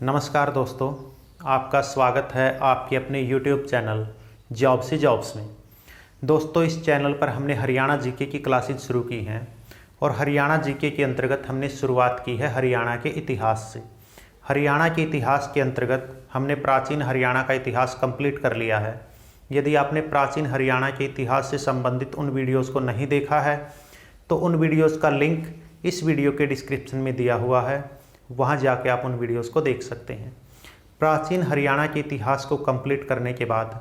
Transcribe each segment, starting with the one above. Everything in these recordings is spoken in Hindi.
नमस्कार दोस्तों, आपका स्वागत है आपके अपने YouTube चैनल जॉब से जॉब्स में। दोस्तों, इस चैनल पर हमने हरियाणा जीके की क्लासेज शुरू की हैं और हरियाणा जीके के अंतर्गत हमने शुरुआत की है हरियाणा के इतिहास से। हरियाणा के इतिहास के अंतर्गत हमने प्राचीन हरियाणा का इतिहास कंप्लीट कर लिया है। यदि आपने प्राचीन हरियाणा के इतिहास से संबंधित उन वीडियोस को नहीं देखा है तो उन वीडियोस का लिंक इस वीडियो के डिस्क्रिप्शन में दिया हुआ है, वहां जाके आप उन वीडियोस को देख सकते हैं। प्राचीन हरियाणा के इतिहास को कंप्लीट करने के बाद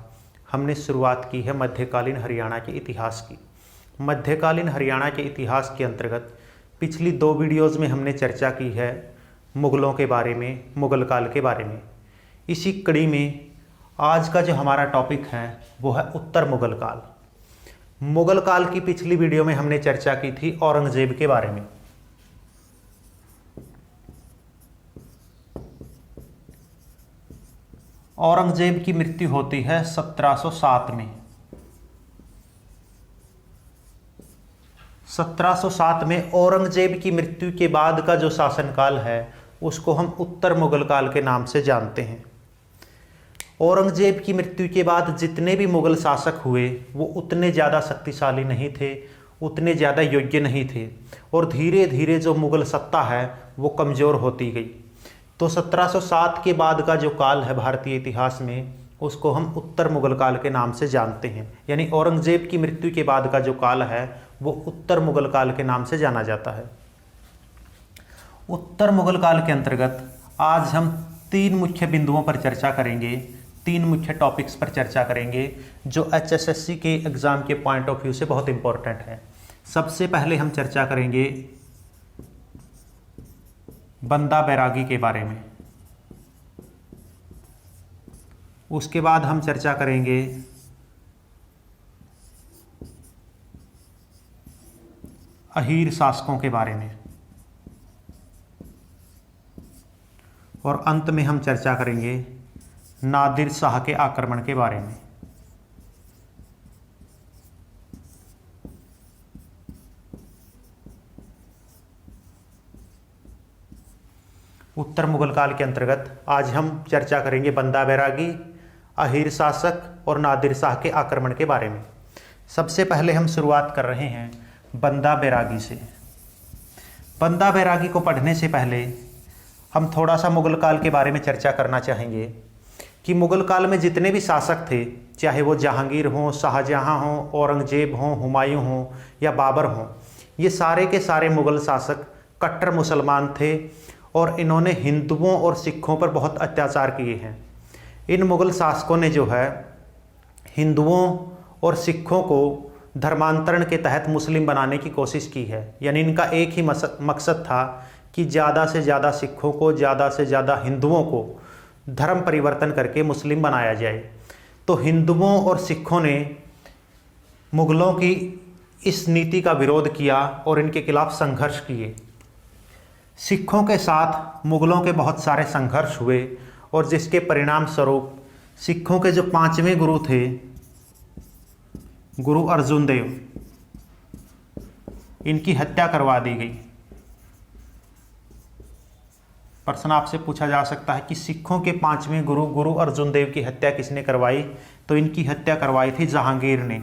हमने शुरुआत की है मध्यकालीन हरियाणा के इतिहास की। मध्यकालीन हरियाणा के इतिहास के अंतर्गत पिछली 2 वीडियोस में हमने चर्चा की है मुग़लों के बारे में, मुग़ल काल के बारे में। इसी कड़ी में आज का जो हमारा टॉपिक है वो है उत्तर मुग़ल काल। मुग़ल काल की पिछली वीडियो में हमने चर्चा की थी औरंगज़ेब के बारे में। औरंगज़ेब की मृत्यु होती है 1707 में। 1707 में औरंगज़ेब की मृत्यु के बाद का जो शासनकाल है उसको हम उत्तर मुग़ल काल के नाम से जानते हैं। औरंगज़ेब की मृत्यु के बाद जितने भी मुग़ल शासक हुए वो उतने ज़्यादा शक्तिशाली नहीं थे, उतने ज़्यादा योग्य नहीं थे और धीरे धीरे जो मुग़ल सत्ता है वो कमज़ोर होती गई। तो 1707 के बाद का जो काल है भारतीय इतिहास में उसको हम उत्तर मुग़ल काल के नाम से जानते हैं। यानी औरंगज़ेब की मृत्यु के बाद का जो काल है वो उत्तर मुग़ल काल के नाम से जाना जाता है। उत्तर मुग़ल काल के अंतर्गत आज हम 3 मुख्य बिंदुओं पर चर्चा करेंगे, 3 मुख्य टॉपिक्स पर चर्चा करेंगे जो HSSC के एग्ज़ाम के पॉइंट ऑफ व्यू से बहुत इंपॉर्टेंट है। सबसे पहले हम चर्चा करेंगे बंदा बैरागी के बारे में। उसके बाद हम चर्चा करेंगे अहीर शासकों के बारे में और अंत में हम चर्चा करेंगे नादिर शाह के आक्रमण के बारे में। उत्तर मुग़ल काल के अंतर्गत आज हम चर्चा करेंगे बंदा बैरागी, अहीर शासक और नादिर शाह के आक्रमण के बारे में। सबसे पहले हम शुरुआत कर रहे हैं बंदा बैरागी से। बंदा बैरागी को पढ़ने से पहले हम थोड़ा सा मुग़ल काल के बारे में चर्चा करना चाहेंगे कि मुग़ल काल में जितने भी शासक थे, चाहे वो जहांगीर हों, शाहजहाँ हों, औरंगज़ेब हों, हुमायूं हों या बाबर हों, ये सारे के सारे मुग़ल शासक कट्टर मुसलमान थे और इन्होंने हिंदुओं और सिखों पर बहुत अत्याचार किए हैं। इन मुग़ल शासकों ने जो है हिंदुओं और सिखों को धर्मांतरण के तहत मुस्लिम बनाने की कोशिश की है। यानी इनका एक ही मकसद था कि ज़्यादा से ज़्यादा सिखों को, ज़्यादा से ज़्यादा हिंदुओं को धर्म परिवर्तन करके मुस्लिम बनाया जाए। तो हिंदुओं और सिखों ने मुग़लों की इस नीति का विरोध किया और इनके खिलाफ संघर्ष किए। सिखों के साथ मुग़लों के बहुत सारे संघर्ष हुए और जिसके परिणाम स्वरूप सिखों के जो 5वें गुरु थे, गुरु अर्जुन देव, इनकी हत्या करवा दी गई। प्रश्न आपसे पूछा जा सकता है कि सिखों के 5वें गुरु, गुरु अर्जुन देव की हत्या किसने करवाई? तो इनकी हत्या करवाई थी जहांगीर ने,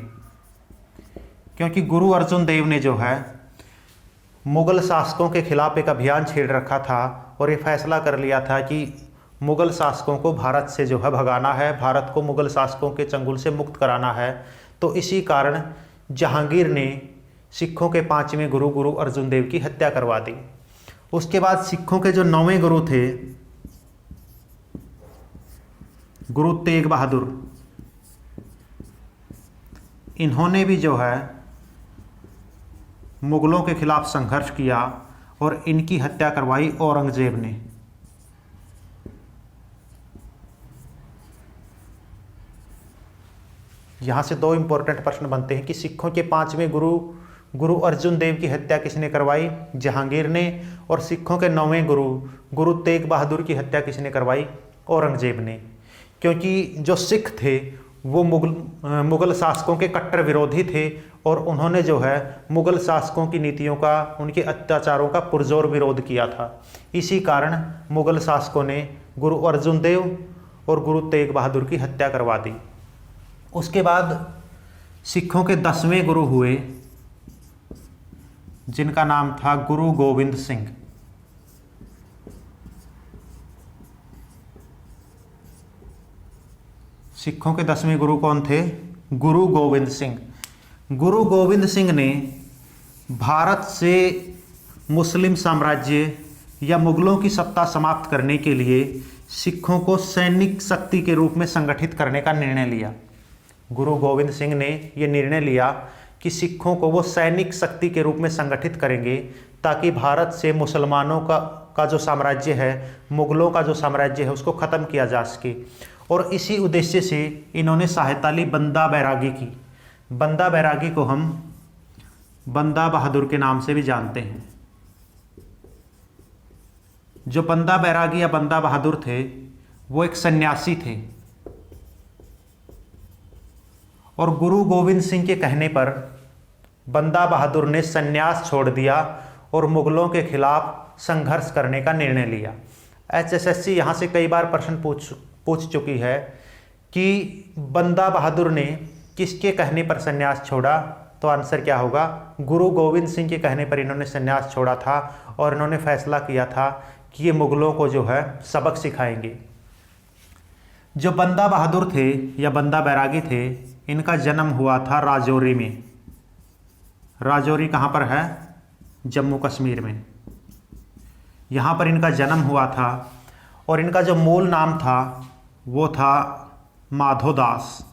क्योंकि गुरु अर्जुन देव ने जो है मुग़ल शासकों के खिलाफ एक अभियान छेड़ रखा था और ये फैसला कर लिया था कि मुग़ल शासकों को भारत से जो है भगाना है, भारत को मुग़ल शासकों के चंगुल से मुक्त कराना है। तो इसी कारण जहांगीर ने सिखों के 5वें गुरु, गुरु अर्जुन देव की हत्या करवा दी। उसके बाद सिखों के जो 9वें गुरु थे, गुरु तेग बहादुर, इन्होंने भी जो है मुग़लों के खिलाफ संघर्ष किया और इनकी हत्या करवाई औरंगज़ेब ने। यहाँ से 2 इंपॉर्टेंट प्रश्न बनते हैं कि सिखों के 5वें गुरु, गुरु अर्जुन देव की हत्या किसने करवाई? जहांगीर ने। और सिखों के 9वें गुरु, गुरु तेग बहादुर की हत्या किसने करवाई? औरंगज़ेब ने। क्योंकि जो सिख थे वो मुगल शासकों के कट्टर विरोधी थे और उन्होंने जो है मुगल शासकों की नीतियों का, उनके अत्याचारों का पुरजोर विरोध किया था। इसी कारण मुगल शासकों ने गुरु अर्जुन देव और गुरु तेग बहादुर की हत्या करवा दी। उसके बाद सिखों के 10वें गुरु हुए, जिनका नाम था गुरु गोविंद सिंह। सिखों के 10वें गुरु कौन थे? गुरु गोविंद सिंह। गुरु गोविंद सिंह ने भारत से मुस्लिम साम्राज्य या मुगलों की सत्ता समाप्त करने के लिए सिखों को सैनिक शक्ति के रूप में संगठित करने का निर्णय लिया। गुरु गोविंद सिंह ने यह निर्णय लिया कि सिखों को वो सैनिक शक्ति के रूप में संगठित करेंगे ताकि भारत से मुसलमानों का जो साम्राज्य है, मुगलों का जो साम्राज्य है, उसको ख़त्म किया जा सके। और इसी उद्देश्य से इन्होंने सहायता ली बंदा बैरागी की। बंदा बैरागी को हम बंदा बहादुर के नाम से भी जानते हैं। जो बंदा बैरागी या बंदा बहादुर थे वो एक सन्यासी थे और गुरु गोविंद सिंह के कहने पर बंदा बहादुर ने सन्यास छोड़ दिया और मुगलों के खिलाफ संघर्ष करने का निर्णय लिया। HSSC यहाँ से कई बार प्रश्न पूछ चुकी है कि बंदा बहादुर ने किसके कहने पर सन्यास छोड़ा, तो आंसर क्या होगा? गुरु गोविंद सिंह के कहने पर इन्होंने सन्यास छोड़ा था और इन्होंने फैसला किया था कि ये मुगलों को जो है सबक सिखाएंगे। जो बंदा बहादुर थे या बंदा बैरागी थे, इनका जन्म हुआ था राजौरी में। राजौरी कहाँ पर है? जम्मू कश्मीर में। यहाँ पर इनका जन्म हुआ था और इनका जो मूल नाम था वो था माधोदास।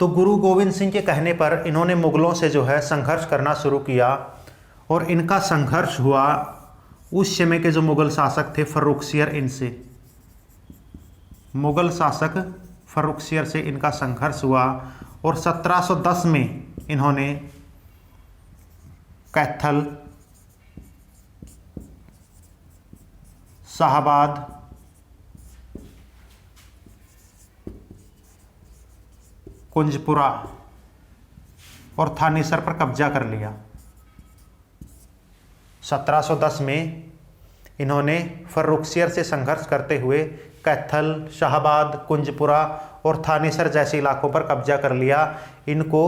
तो गुरु गोविंद सिंह के कहने पर इन्होंने मुगलों से जो है संघर्ष करना शुरू किया और इनका संघर्ष हुआ उस समय के जो मुगल शासक थे फर्रुखसियर, इनसे। मुगल शासक फर्रुखसियर से इनका संघर्ष हुआ और 1710 में इन्होंने कैथल, शाहबाद, कुंजपुरा और थानेसर पर कब्जा कर लिया। 1710 में इन्होंने फर्रुखसियर से संघर्ष करते हुए कैथल, शाहबाद, कुंजपुरा और थानेसर जैसे इलाकों पर कब्जा कर लिया। इनको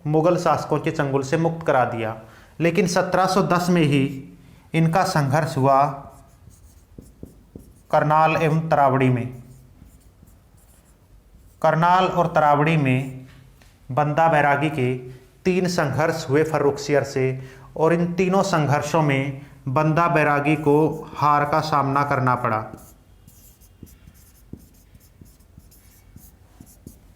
मुगल शासकों के चंगुल से मुक्त करा दिया। लेकिन 1710 में ही इनका संघर्ष हुआ करनाल एवं तरावड़ी में। करनाल और तरावड़ी में बंदा बैरागी के 3 संघर्ष हुए फर्रुखसियर से और इन तीनों संघर्षों में बंदा बैरागी को हार का सामना करना पड़ा।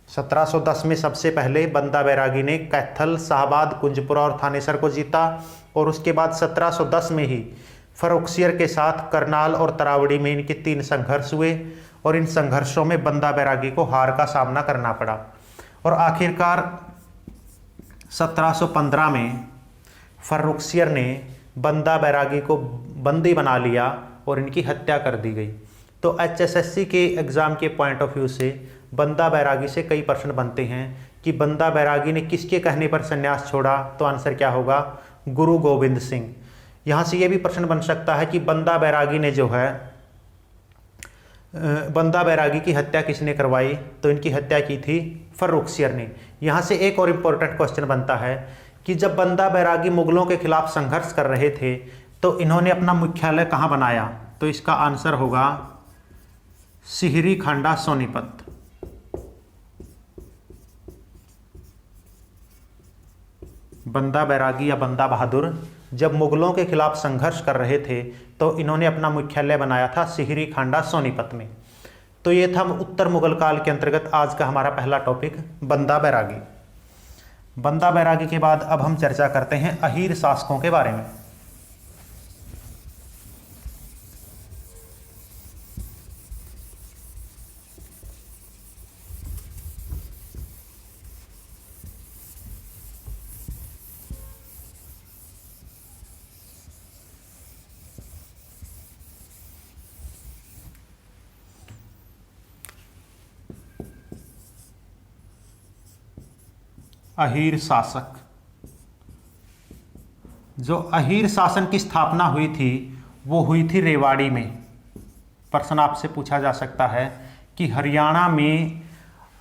1710 में सबसे पहले बंदा बैरागी ने कैथल, शाहबाद, कुंजपुरा और थानेसर को जीता और उसके बाद 1710 में ही फर्रुखसियर के साथ करनाल और तरावड़ी में इनके 3 संघर्ष हुए और इन संघर्षों में बंदा बैरागी को हार का सामना करना पड़ा। और आखिरकार 1715 में फर्रुखसियर ने बंदा बैरागी को बंदी बना लिया और इनकी हत्या कर दी गई। तो HSSC के एग्ज़ाम के पॉइंट ऑफ व्यू से बंदा बैरागी से कई प्रश्न बनते हैं कि बंदा बैरागी ने किसके कहने पर संन्यास छोड़ा, तो आंसर क्या होगा? गुरु गोविंद सिंह। यहाँ से ये भी प्रश्न बन सकता है कि बंदा बैरागी ने जो है बंदा बैरागी की हत्या किसने करवाई, तो इनकी हत्या की थी फर्रुखसियर ने। यहाँ से एक और इम्पोर्टेंट क्वेश्चन बनता है कि जब बंदा बैरागी मुगलों के खिलाफ संघर्ष कर रहे थे तो इन्होंने अपना मुख्यालय कहाँ बनाया, तो इसका आंसर होगा सिहरी खांडा सोनीपत। बंदा बैरागी या बंदा बहादुर जब मुगलों के खिलाफ संघर्ष कर रहे थे तो इन्होंने अपना मुख्यालय बनाया था सिहरी खांडा सोनीपत में। तो ये था उत्तर मुगल काल के अंतर्गत आज का हमारा पहला टॉपिक बंदा बैरागी। बंदा बैरागी के बाद अब हम चर्चा करते हैं अहीर शासकों के बारे में। अहीर शासक। जो अहीर शासन की स्थापना हुई थी वो हुई थी रेवाड़ी में। प्रश्न आपसे पूछा जा सकता है कि हरियाणा में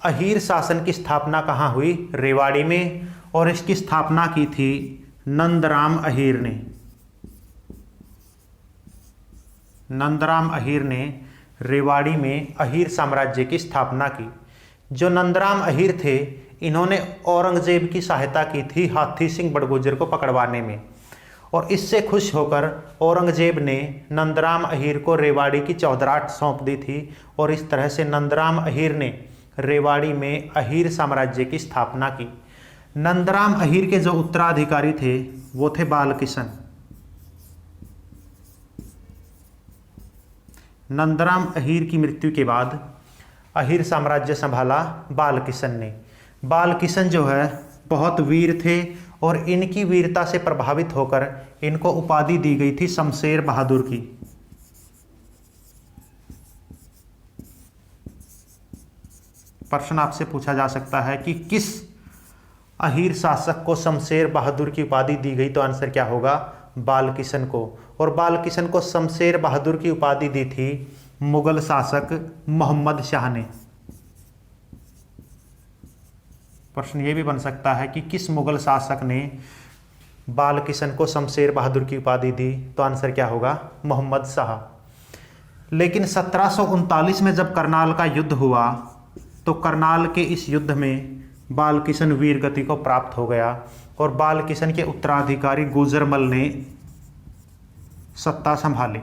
अहीर शासन की स्थापना कहाँ हुई? रेवाड़ी में। और इसकी स्थापना की थी नंदराम अहीर ने। नंदराम अहीर ने रेवाड़ी में अहीर साम्राज्य की स्थापना की। जो नंदराम अहीर थे इन्होंने औरंगजेब की सहायता की थी हाथी सिंह बड़गुजर को पकड़वाने में, और इससे खुश होकर औरंगजेब ने नंदराम अहीर को रेवाड़ी की चौधराट सौंप दी थी, और इस तरह से नंदराम अहीर ने रेवाड़ी में अहीर साम्राज्य की स्थापना की। नंदराम अहीर के जो उत्तराधिकारी थे वो थे बालकिशन। नंदराम अहीर की मृत्यु के बाद अहीर साम्राज्य संभाला बालकिशन ने। बालकिशन जो है बहुत वीर थे और इनकी वीरता से प्रभावित होकर इनको उपाधि दी गई थी शमशेर बहादुर की। प्रश्न आपसे पूछा जा सकता है कि किस अहीर शासक को शमशेर बहादुर की उपाधि दी गई? तो आंसर क्या होगा? बालकिशन को। और बालकिशन को शमशेर बहादुर की उपाधि दी थी मुगल शासक मोहम्मद शाह ने। प्रश्न ये भी बन सकता है कि किस मुगल शासक ने बालकिशन को शमशेर बहादुर की उपाधि दी? तो आंसर क्या होगा? मोहम्मद शाह। लेकिन 1739 में जब करनाल का युद्ध हुआ तो करनाल के इस युद्ध में बालकिशन वीर गति को प्राप्त हो गया, और बालकिशन के उत्तराधिकारी गुजरमल ने सत्ता संभाली।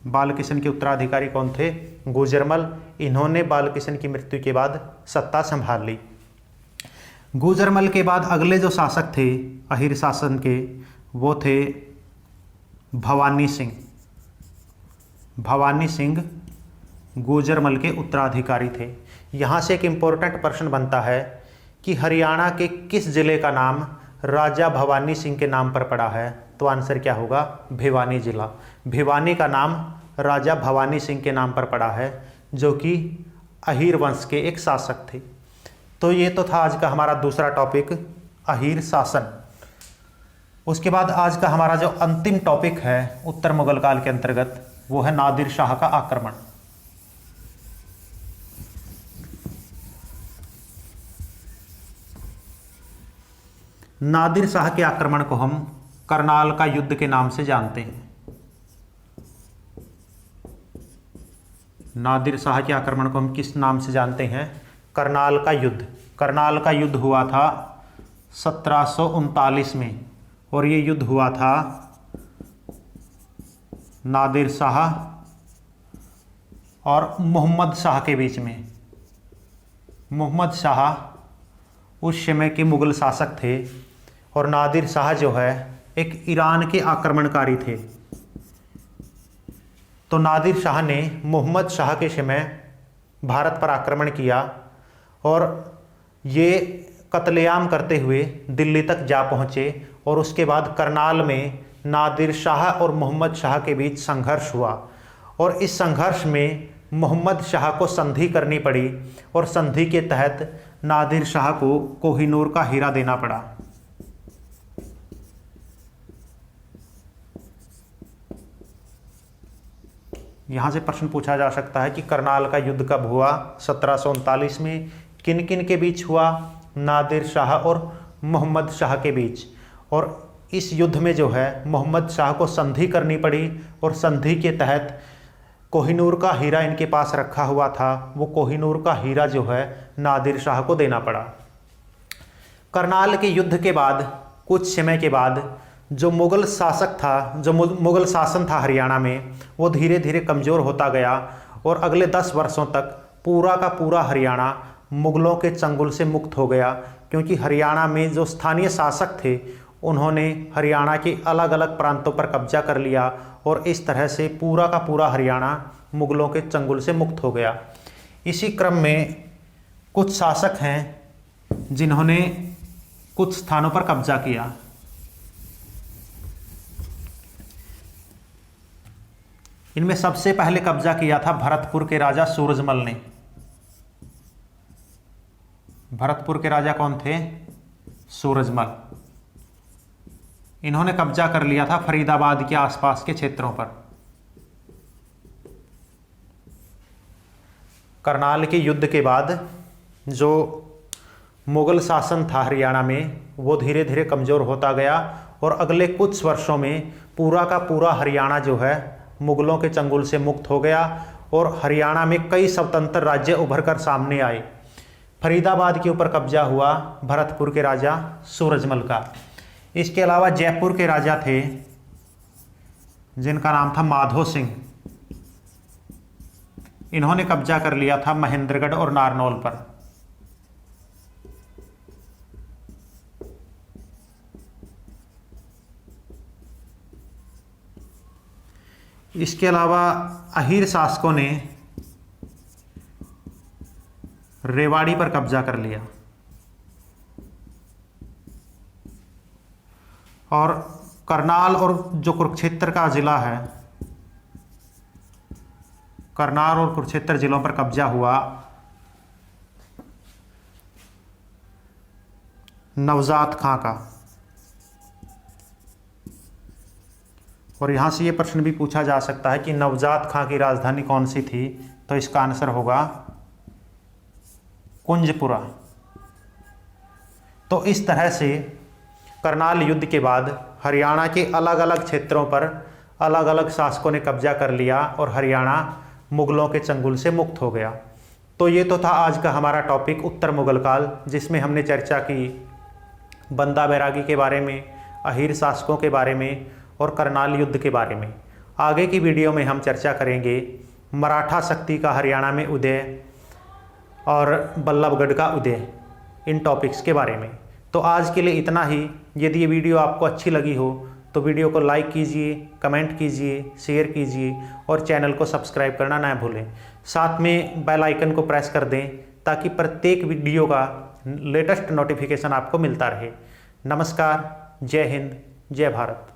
बालकिशन के उत्तराधिकारी कौन थे? गुजरमल। इन्होंने बालकिशन की मृत्यु के बाद सत्ता संभाल ली। गुजरमल के बाद अगले जो शासक थे अहीर शासन के वो थे भवानी सिंह। भवानी सिंह गुजरमल के उत्तराधिकारी थे। यहाँ से एक इम्पोर्टेंट प्रश्न बनता है कि हरियाणा के किस जिले का नाम राजा भवानी सिंह के नाम पर पड़ा है? तो आंसर क्या होगा? भिवानी जिला। भिवानी का नाम राजा भवानी सिंह के नाम पर पड़ा है, जो कि अहीर वंश के एक शासक थे। तो ये तो था आज का हमारा दूसरा टॉपिक, अहीर शासन। उसके बाद आज का हमारा जो अंतिम टॉपिक है उत्तर मुगल काल के अंतर्गत, वो है नादिर शाह का आक्रमण। नादिर शाह के आक्रमण को हम करनाल का युद्ध के नाम से जानते हैं। नादिर शाह के आक्रमण को हम किस नाम से जानते हैं? करनाल का युद्ध। करनाल का युद्ध हुआ था 1739 में, और ये युद्ध हुआ था नादिर शाह और मोहम्मद शाह के बीच में। मोहम्मद शाह उस समय के मुगल शासक थे, और नादिर शाह जो है एक ईरान के आक्रमणकारी थे। तो नादिर शाह ने मोहम्मद शाह के समय भारत पर आक्रमण किया, और ये कत्लेआम करते हुए दिल्ली तक जा पहुँचे, और उसके बाद करनाल में नादिर शाह और मोहम्मद शाह के बीच संघर्ष हुआ, और इस संघर्ष में मोहम्मद शाह को संधि करनी पड़ी, और संधि के तहत नादिर शाह को कोहिनूर का हीरा देना पड़ा। यहाँ से प्रश्न पूछा जा सकता है कि करनाल का युद्ध कब हुआ? 1739 में। किन किन के बीच हुआ? नादिर शाह और मोहम्मद शाह के बीच। और इस युद्ध में जो है मोहम्मद शाह को संधि करनी पड़ी, और संधि के तहत कोहिनूर का हीरा इनके पास रखा हुआ था, वो कोहिनूर का हीरा जो है नादिर शाह को देना पड़ा। करनाल के युद्ध के बाद कुछ समय के बाद जो मुगल शासक था, जो मुगल शासन था हरियाणा में, वो धीरे धीरे कमज़ोर होता गया, और अगले 10 वर्षों तक पूरा का पूरा हरियाणा मुगलों के चंगुल से मुक्त हो गया, क्योंकि हरियाणा में जो स्थानीय शासक थे उन्होंने हरियाणा के अलग अलग प्रांतों पर कब्जा कर लिया, और इस तरह से पूरा का पूरा हरियाणा मुगलों के चंगुल से मुक्त हो गया। इसी क्रम में कुछ शासक हैं जिन्होंने कुछ स्थानों पर कब्जा किया। इनमें सबसे पहले कब्जा किया था भरतपुर के राजा सूरजमल ने। भरतपुर के राजा कौन थे? सूरजमल। इन्होंने कब्जा कर लिया था फरीदाबाद के आसपास के क्षेत्रों पर। करनाल के युद्ध के बाद जो मुगल शासन था हरियाणा में वो धीरे धीरे कमज़ोर होता गया और अगले कुछ वर्षों में पूरा का पूरा हरियाणा जो है मुगलों के चंगुल से मुक्त हो गया और हरियाणा में कई स्वतंत्र राज्य उभर कर सामने आए। फरीदाबाद के ऊपर कब्जा हुआ भरतपुर के राजा सूरजमल का। इसके अलावा जयपुर के राजा थे जिनका नाम था माधो सिंह। इन्होंने कब्जा कर लिया था महेंद्रगढ़ और नारनौल पर। इसके अलावा अहीर शासकों ने रेवाड़ी पर कब्जा कर लिया और करनाल और जो कुरुक्षेत्र का जिला है, करनाल और कुरुक्षेत्र जिलों पर कब्जा हुआ नवजात खां का। और यहाँ से ये प्रश्न भी पूछा जा सकता है कि नवजात खां की राजधानी कौन सी थी, तो इसका आंसर होगा कुंजपुरा। तो इस तरह से करनाल युद्ध के बाद हरियाणा के अलग अलग क्षेत्रों पर अलग अलग शासकों ने कब्जा कर लिया और हरियाणा मुगलों के चंगुल से मुक्त हो गया। तो ये तो था आज का हमारा टॉपिक उत्तर मुगल काल, जिसमें हमने चर्चा की बंदा बैरागी के बारे में, अहीर शासकों के बारे में और करनाल युद्ध के बारे में। आगे की वीडियो में हम चर्चा करेंगे मराठा शक्ति का हरियाणा में उदय और बल्लभगढ़ का उदय, इन टॉपिक्स के बारे में। तो आज के लिए इतना ही। यदि ये वीडियो आपको अच्छी लगी हो तो वीडियो को लाइक कीजिए, कमेंट कीजिए, शेयर कीजिए और चैनल को सब्सक्राइब करना ना भूलें। साथ में बेल आइकन को प्रेस कर दें ताकि प्रत्येक वीडियो का लेटेस्ट नोटिफिकेशन आपको मिलता रहे। नमस्कार, जय हिंद, जय भारत।